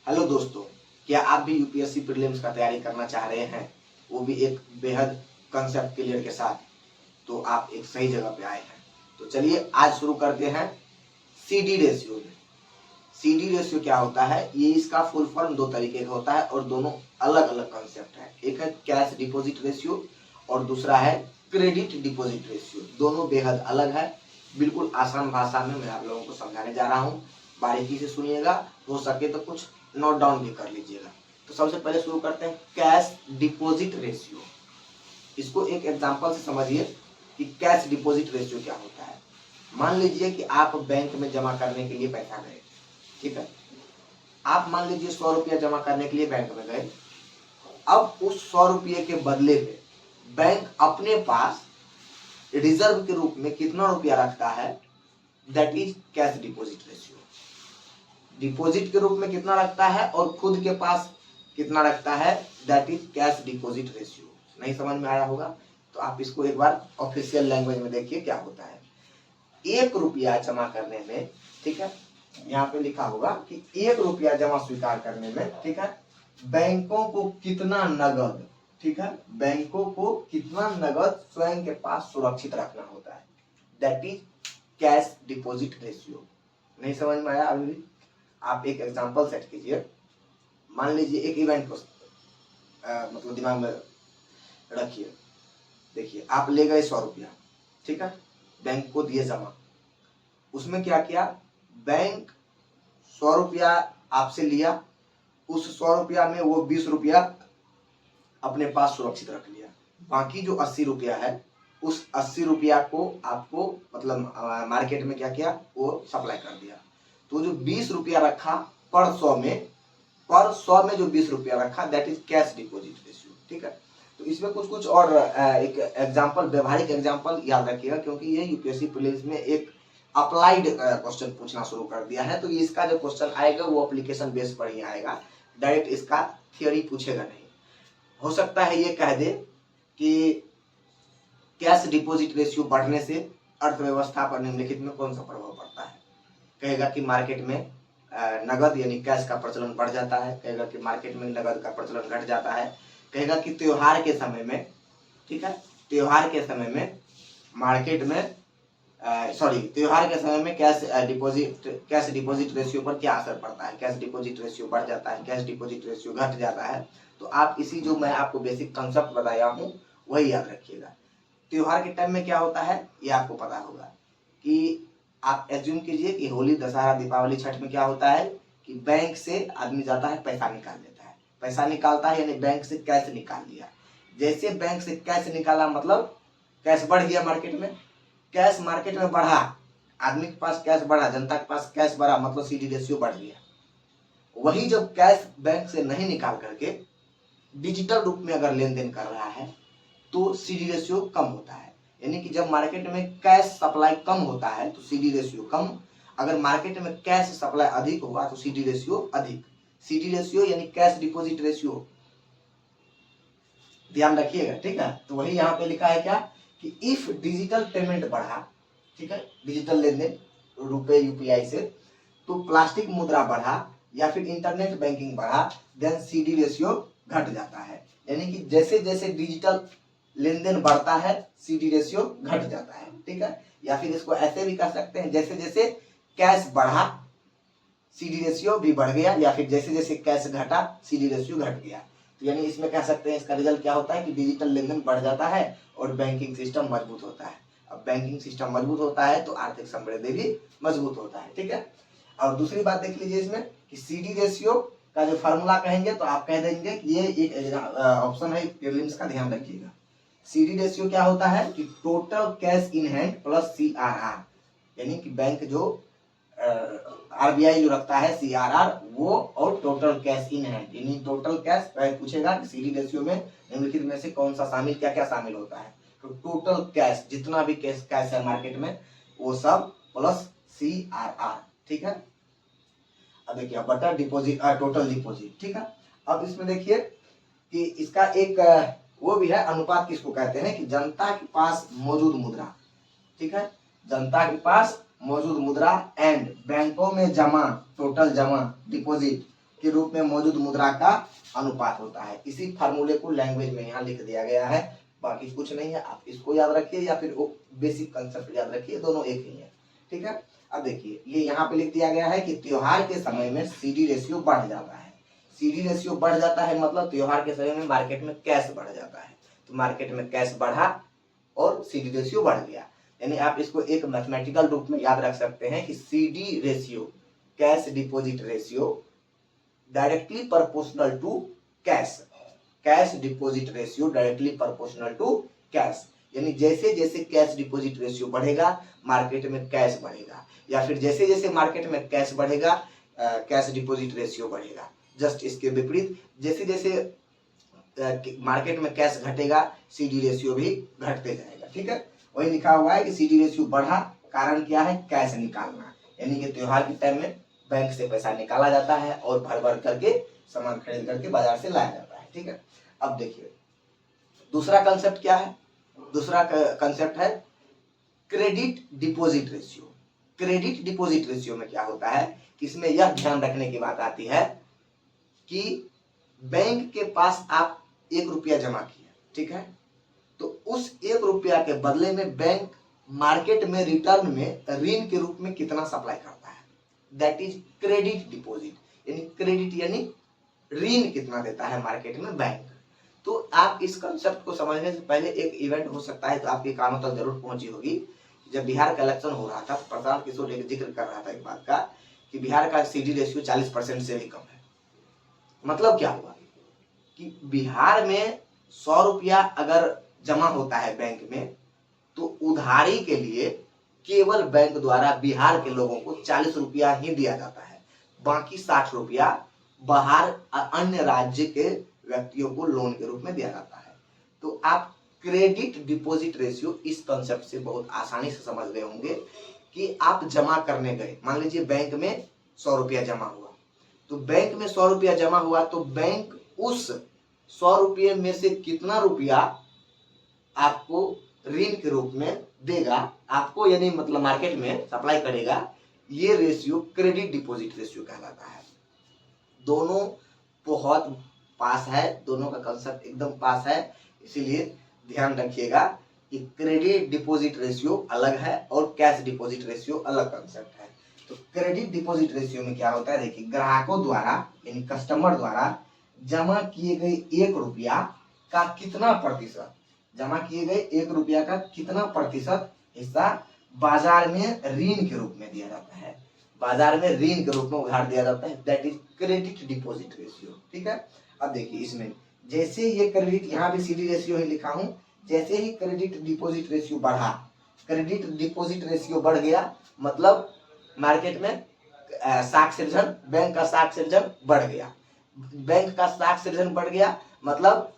Hello दोस्तों, क्या आप भी यूपीएससी प्रीलिम्स का तैयारी करना चाह रहे हैं, वो भी एक बेहद कंसेप्ट क्लियर के साथ? तो आप एक सही जगह पे आए हैं। तो चलिए आज शुरू करते हैं सीडी रेशियो में। सीडी रेशियो क्या होता है, ये इसका फुल फॉर्म दो तरीके का होता है और दोनों अलग अलग कंसेप्ट है। एक है कैश डिपॉजिट रेशियो और दूसरा है क्रेडिट डिपॉजिट रेशियो। दोनों बेहद अलग है। बिल्कुल आसान भाषा में मैं आप लोगों को समझाने जा रहा हूँ, बारीकी से सुनिएगा, हो सके तो कुछ नोट डाउन भी कर लीजिएगा। तो सबसे पहले शुरू करते हैं कैश डिपॉजिट रेशियो। इसको एक एग्जांपल से समझिए कि कैश डिपॉजिट रेशियो क्या होता है। मान लीजिए कि आप बैंक में जमा करने के लिए पैसा गए, ठीक है। आप मान लीजिए 100 रुपया जमा करने के लिए बैंक में गए। अब उस 100 रुपये के बदले में बैंक अपने पास रिजर्व के रूप में कितना रुपया रखता है, that is cash deposit ratio. Deposit के रूप में कितना रखता है और खुद के पास कितना रखता है, that is cash deposit ratio. नहीं समझ में आया होगा तो आप इसको एक बार ऑफिशियल लैंग्वेज में देखिए क्या होता है। 1 रुपया जमा करने में, ठीक है, यहाँ पे लिखा होगा कि 1 रुपया जमा स्वीकार करने में, ठीक है, बैंकों को कितना नगद, ठीक है, बैंकों को कितना नगद स्वयं के पास सुरक्षित रखना होता है, that is cash deposit ratio. नहीं समझ में आया अभी भी? आप एक एग्जांपल सेट कीजिए। मान लीजिए एक इवेंट को मतलब दिमाग में रखिए। देखिए आप ले गए 100 रुपया, ठीक है, बैंक को दिए जमा। उसमें क्या किया, बैंक 100 रुपया आपसे लिया, उस 100 रुपया में वो 20 रुपया अपने पास सुरक्षित रख लिया। बाकी जो 80 रुपया है, उस 80 रुपया को आपको मतलब मार्केट में क्या किया, वो सप्लाई कर दिया। तो जो 20 रुपया रखा पर 100 में, पर 100 में जो 20 रुपया रखा, that is cash deposit ratio, ठीक है। तो इसमें कुछ कुछ और एक एग्जांपल, व्यवहारिक एग्जांपल याद रखिएगा, क्योंकि ये यूपीएससी प्रीलिम्स में एक अप्लाइड क्वेश्चन पूछना शुरू कर दिया है। तो इसका जो क्वेश्चन आएगा वो एप्लीकेशन बेस पर ही आएगा, डायरेक्ट इसका थियोरी पूछेगा नहीं। हो सकता है ये कह दे कि कैश डिपॉजिट रेशियो बढ़ने से अर्थव्यवस्था पर निम्नलिखित में कौन सा प्रभाव पड़ता है। कहेगा कि मार्केट में नगद यानी कैश का प्रचलन बढ़ जाता है, कहेगा कि मार्केट में नगद का प्रचलन घट जाता है, कहेगा कि त्योहार के समय में, ठीक है, त्योहार के समय में मार्केट में त्योहार के समय में कैश डिपॉजिट रेशियो पर क्या असर पड़ता है, कैश डिपॉजिट रेशियो बढ़ जाता है, कैश डिपॉजिट रेशियो घट जाता है। तो आप इसी जो मैं आपको बेसिक कंसेप्ट बताया हूँ वही याद रखिएगा। त्योहार के टाइम में क्या होता है ये आपको पता होगा कि आप एज्यूम कीजिए कि होली, दशहरा, दीपावली, छठ में क्या होता है कि बैंक से आदमी जाता है, पैसा निकाल लेता है। पैसा निकालता है यानी बैंक से कैश निकाल लिया। जैसे बैंक से कैश निकाला मतलब कैश बढ़ गया मार्केट में, कैश मार्केट में बढ़ा, आदमी के पास कैश बढ़ा, जनता के पास कैश बढ़ा, मतलब सीडी रेशियो बढ़ गया। वही जब कैश बैंक से नहीं निकाल करके डिजिटल रूप में अगर लेन देन कर रहा है तो सीडी रेशियो कम होता है। यानी कि जब मार्केट में कैश सप्लाई कम होता है तो सीडी रेशियो कम, अगर मार्केट में कैश सप्लाई अधिक होगा तो सीडी रेशियो अधिक। सीडी रेशियो यानी कैश डिपॉजिट रेशियो, ध्यान रखिएगा, ठीक है। तो वही यहाँ पे लिखा है क्या कि इफ डिजिटल पेमेंट बढ़ा, ठीक है, डिजिटल लेन देन, रुपए यूपीआई से, तो प्लास्टिक मुद्रा बढ़ा या फिर इंटरनेट बैंकिंग बढ़ा, देन सीडी रेशियो घट जाता है। यानी कि जैसे जैसे डिजिटल लेन देन बढ़ता है सीडी रेशियो घट जाता है, ठीक है। या फिर इसको ऐसे भी कह सकते हैं, जैसे जैसे कैश बढ़ा सीडी रेशियो भी बढ़ गया, या फिर जैसे जैसे कैश घटा सीडी रेशियो घट गया। तो यानी इसमें कह सकते हैं इसका रिजल्ट क्या होता है कि डिजिटल लेन देन बढ़ जाता है और बैंकिंग सिस्टम मजबूत होता है। अब बैंकिंग सिस्टम मजबूत होता है तो आर्थिक समृद्धि भी मजबूत होता है, ठीक है। और दूसरी बात देख लीजिए इसमें कि सीडी रेशियो का जो फार्मूला कहेंगे तो आप कह देंगे कि ये एक ऑप्शन है प्रीलिम्स का, ध्यान रखिएगा। सीडी रेशियो क्या होता है कि total cash in hand plus CRR, यानी कि बैंक जो आरबीआई जो रखता है सीआरआर वो, और टोटल कैश इन हैंड यानी टोटल कैश। पूछेगा कि सीडी रेशियो में निम्नलिखित में से कौन सा शामिल, क्या क्या शामिल होता है, तो टोटल कैश, जितना भी कैश है मार्केट में वो सब प्लस सीआरआर, ठीक है। अब देखिए बटा डिपॉजिट, टोटल डिपॉजिट, ठीक है। अब इसमें देखिए कि इसका एक वो भी है अनुपात, किसको कहते हैं कि जनता के पास मौजूद मुद्रा, ठीक है, जनता के पास मौजूद मुद्रा एंड बैंकों में जमा, टोटल जमा डिपॉजिट के रूप में मौजूद मुद्रा का अनुपात होता है। इसी फार्मूले को लैंग्वेज में यहाँ लिख दिया गया है, बाकी कुछ नहीं है। आप इसको याद रखिए या फिर वो बेसिक कंसेप्ट याद रखिए, दोनों एक ही है, ठीक है। अब देखिए ये यहाँ पे लिख दिया गया है कि त्योहार के समय में सीडी रेशियो बढ़ जाता है। सीडी रेशियो बढ़ जाता है मतलब त्योहार के समय में मार्केट में कैश बढ़ जाता है। तो मार्केट में कैश बढ़ा और सीडी रेशियो बढ़ गया, यानी आप इसको एक मैथमेटिकल रूप में याद रख सकते हैं कि CD ratio, cash deposit ratio, directly proportional to cash. Cash deposit ratio directly proportional to cash, यानी जैसे जैसे कैश डिपॉजिट रेशियो बढ़ेगा मार्केट में कैश बढ़ेगा, या फिर जैसे जैसे मार्केट में कैश बढ़ेगा कैश डिपॉजिट रेशियो बढ़ेगा। जस्ट इसके विपरीत जैसे जैसे मार्केट में कैश घटेगा सीडी रेशियो भी घटते जाएगा, ठीक है। वही लिखा हुआ है कि सीडी रेशियो बढ़ा, कारण क्या है, कैश निकालना, यानी कि त्योहार के टाइम में बैंक से पैसा निकाला जाता है और भर भर करके सामान खरीद करके बाजार से लाया जाता है, ठीक है। अब देखिए दूसरा कंसेप्ट क्या है, दूसरा कंसेप्ट है credit deposit ratio. Credit deposit ratio में क्या होता है कि इसमें यह ध्यान रखने की बात आती है कि बैंक के पास आप 1 रुपया जमा किया, ठीक है, तो उस 1 रुपया के बदले में बैंक मार्केट में रिटर्न में ऋण के रूप में कितना सप्लाई करता है, दैट इज क्रेडिट डिपॉजिट, यानी क्रेडिट यानी ऋण कितना देता है मार्केट में बैंक। तो आप इस कंसेप्ट को समझने से पहले एक इवेंट हो सकता है तो आपके कानों तक जरूर पहुंची होगी। जब बिहार का इलेक्शन हो रहा था प्रशांत किशोर एक जिक्र कर रहा था एक बात का कि बिहार का सीडी रेशियो 40% से भी कम है। मतलब क्या हुआ कि बिहार में 100 रुपया अगर जमा होता है बैंक में तो उधारी के लिए केवल बैंक द्वारा बिहार के लोगों को 40 रुपया ही दिया जाता है, बाकी 60 रुपया बाहर अन्य राज्य के व्यक्तियों को लोन के रूप में दिया जाता है। तो आप क्रेडिट डिपॉजिट रेशियो इस कंसेप्ट से बहुत आसानी से समझ गए होंगे कि आप जमा करने गए, मान लीजिए बैंक में 100 रुपया जमा हुआ, तो बैंक में 100 रुपया जमा हुआ तो बैंक उस 100 रुपये में से कितना रुपया आपको ऋण के रूप में देगा आपको, यानी मतलब मार्केट में सप्लाई करेगा, ये रेशियो क्रेडिट डिपॉजिट रेशियो कहलाता है। दोनों बहुत पास है, दोनों का कंसेप्ट एकदम पास है, इसीलिए ध्यान रखिएगा कि क्रेडिट डिपॉजिट रेशियो अलग है और कैश डिपॉजिट रेशियो अलग कंसेप्ट है। तो क्रेडिट डिपॉजिट रेशियो में क्या होता है, देखिए ग्राहकों द्वारा यानी कस्टमर द्वारा जमा किए गए 1 रुपया का कितना प्रतिशत, जमा किए गए 1 रुपया का कितना प्रतिशत हिस्सा बाजार में ऋण के रूप में दिया जाता है, बाजार में ऋण के रूप में उधार दिया जाता है, that is credit deposit ratio, ठीक है। अब देखिए इसमें जैसे ये क्रेडिट, यहाँ भी सीडी रेशियो ही लिखा हूं, जैसे ही क्रेडिट डिपॉजिट रेशियो बढ़ा, क्रेडिट डिपॉजिट रेशियो बढ़ गया मतलब मार्केट में साख सृजन, बैंक का साख सृजन बढ़ गया, बैंक का साख सृजन बढ़ गया मतलब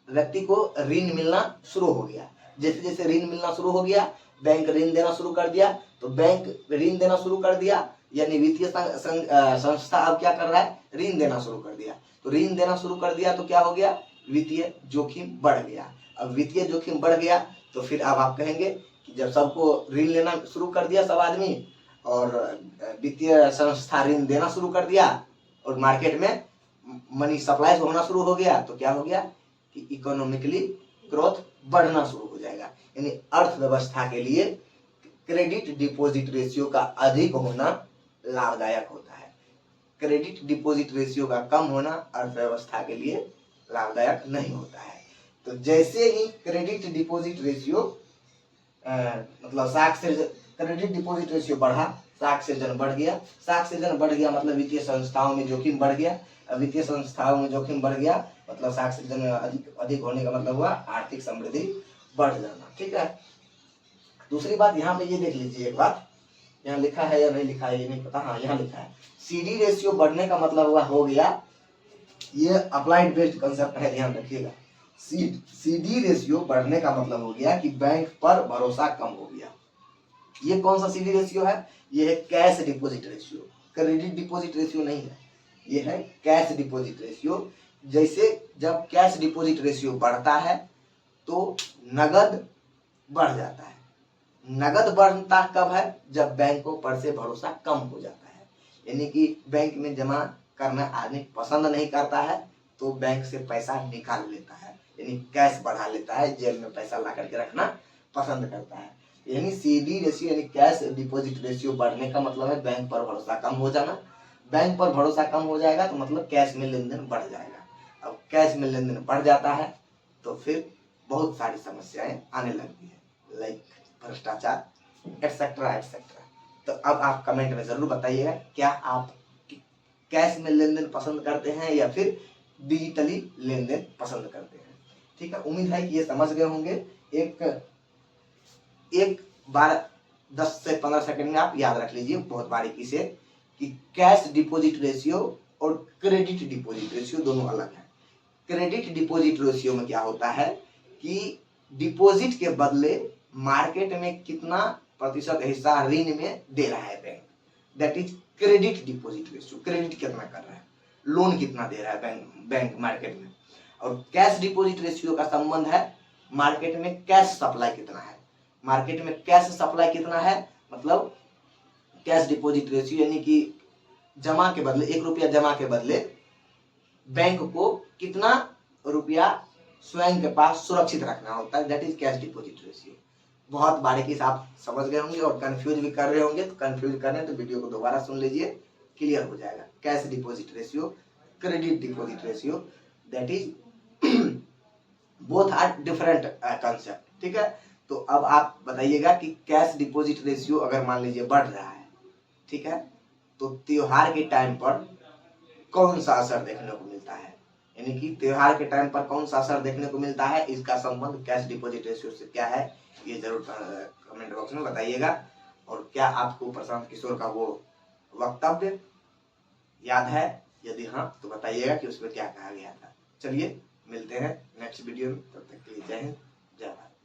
व्यक्ति को ऋण मिलना शुरू हो गया। जैसे जैसे ऋण मिलना शुरू हो गया बैंक ऋण देना शुरू कर दिया, तो बैंक ऋण देना शुरू कर दिया यानी वित्तीय संस्था अब क्या कर रहा है, ऋण देना शुरू कर दिया। तो ऋण देना शुरू कर दिया तो क्या हो गया, वित्तीय जोखिम बढ़ गया। अब वित्तीय जोखिम बढ़ गया तो फिर अब आप कहेंगे कि जब सबको ऋण लेना शुरू कर दिया सब आदमी और वित्तीय संस्था ऋण देना शुरू कर दिया और मार्केट में मनी सप्लाई होना शुरू हो गया, तो क्या हो गया कि इकोनॉमिकली ग्रोथ बढ़ना शुरू हो जाएगा। यानी अर्थव्यवस्था के लिए क्रेडिट डिपॉजिट रेशियो का अधिक होना लाभदायक होता है, क्रेडिट डिपॉजिट रेशियो का कम होना अर्थव्यवस्था के लिए लाभदायक नहीं होता है। तो जैसे ही क्रेडिट डिपॉजिट रेशियो मतलब क्रेडिट डिपॉजिट रेशियो बढ़ा, साख सृजन बढ़ गया, साख सृजन बढ़ गया मतलब वित्तीय संस्थाओं में जोखिम बढ़ गया, वित्तीय संस्थाओं में जोखिम बढ़ गया मतलब साख सृजन अधिक होने का मतलब हुआ आर्थिक समृद्धि बढ़ जाना, ठीक है। दूसरी बात यहाँ पे ये देख लीजिए, एक बात यहाँ लिखा है या नहीं लिखा है ये नहीं पता, हाँ यहाँ लिखा है सीडी रेशियो बढ़ने का मतलब हुआ हो गया, ये अप्लाइड बेस्ड कंसेप्ट है, ध्यान रखिएगा। सीडी रेशियो बढ़ने का मतलब हो गया कि बैंक पर भरोसा कम हो गया। ये कौन सा सीडी रेशियो है, ये है cash deposit ratio, credit deposit ratio नहीं है, ये है कैश डिपॉजिट रेशियो। जैसे जब कैश डिपॉजिट रेशियो बढ़ता है तो नगद बढ़ जाता है, नगद बढ़ता कब है, जब बैंकों पर से भरोसा कम हो जाता है, यानी कि बैंक में जमा करना आदमी पसंद नहीं करता है तो बैंक से पैसा निकाल लेता है, यानी कैश बढ़ा लेता है, जेब में पैसा ला करके रखना पसंद करता है। यानी CD रेशियो यानी कैश डिपॉजिट रेशियो बढ़ने का मतलब है बैंक पर भरोसा कम हो जाना। बैंक पर भरोसा कम हो जाएगा तो मतलब कैश में लेन देन बढ़ जाएगा। अब कैश में लेन देन बढ़ जाता है तो फिर बहुत सारी समस्याएं आने लगती है, लाइक भ्रष्टाचार एटसेट्रा एटसेट्रा। तो अब आप कमेंट में जरूर बताइएगा, क्या आप कैश में लेन देन पसंद करते हैं या फिर डिजिटली लेन देन पसंद करते हैं। ठीक है, उम्मीद है कि ये समझ गए होंगे। एक बार 10 से 15 सेकंड में आप याद रख लीजिए बहुत बारीकी से कि कैश डिपॉजिट रेशियो और क्रेडिट डिपॉजिट रेशियो दोनों अलग है। क्रेडिट डिपॉजिट रेशियो में क्या होता है कि डिपॉजिट के बदले मार्केट में कितना प्रतिशत हिस्सा ऋण में दे रहा है bank, that is credit deposit ratio. Credit कितना कर रहा है, लोन कितना दे रहा है बैंक मार्केट में। और कैश डिपॉजिट रेशियो का संबंध है मार्केट में कैश सप्लाई कितना है। मार्केट में कैश सप्लाई कितना है मतलब कैश डिपॉजिट रेशियो यानी कि जमा के बदले 1 रुपया जमा के बदले बैंक को कितना रुपया स्वयं के पास सुरक्षित रखना होता है, that is cash deposit ratio. बहुत बारीकी से आप समझ गए होंगे और कंफ्यूज भी कर रहे होंगे, तो कंफ्यूज करने तो वीडियो को दोबारा सुन लीजिए, क्लियर हो जाएगा। Cash deposit ratio, credit deposit ratio, that is both are different concept. ठीक है, तो अब आप बताइएगा कि कैश डिपॉजिट रेशियो अगर मान लीजिए बढ़ रहा है, ठीक है, तो त्योहार के टाइम पर कौन सा असर देखने को मिलता है, यानी कि त्योहार के टाइम पर कौन सा असर देखने को मिलता है, इसका संबंध कैश डिपॉजिट रेशियो से क्या है, ये जरूर कमेंट बॉक्स में बताइएगा। और क्या आपको प्रशांत किशोर का वो वक्तव्य याद है, यदि हाँ तो बताइएगा कि उसमें क्या कहा गया था। चलिए मिलते हैं नेक्स्ट वीडियो में, तब तक के लिए जय हिंद।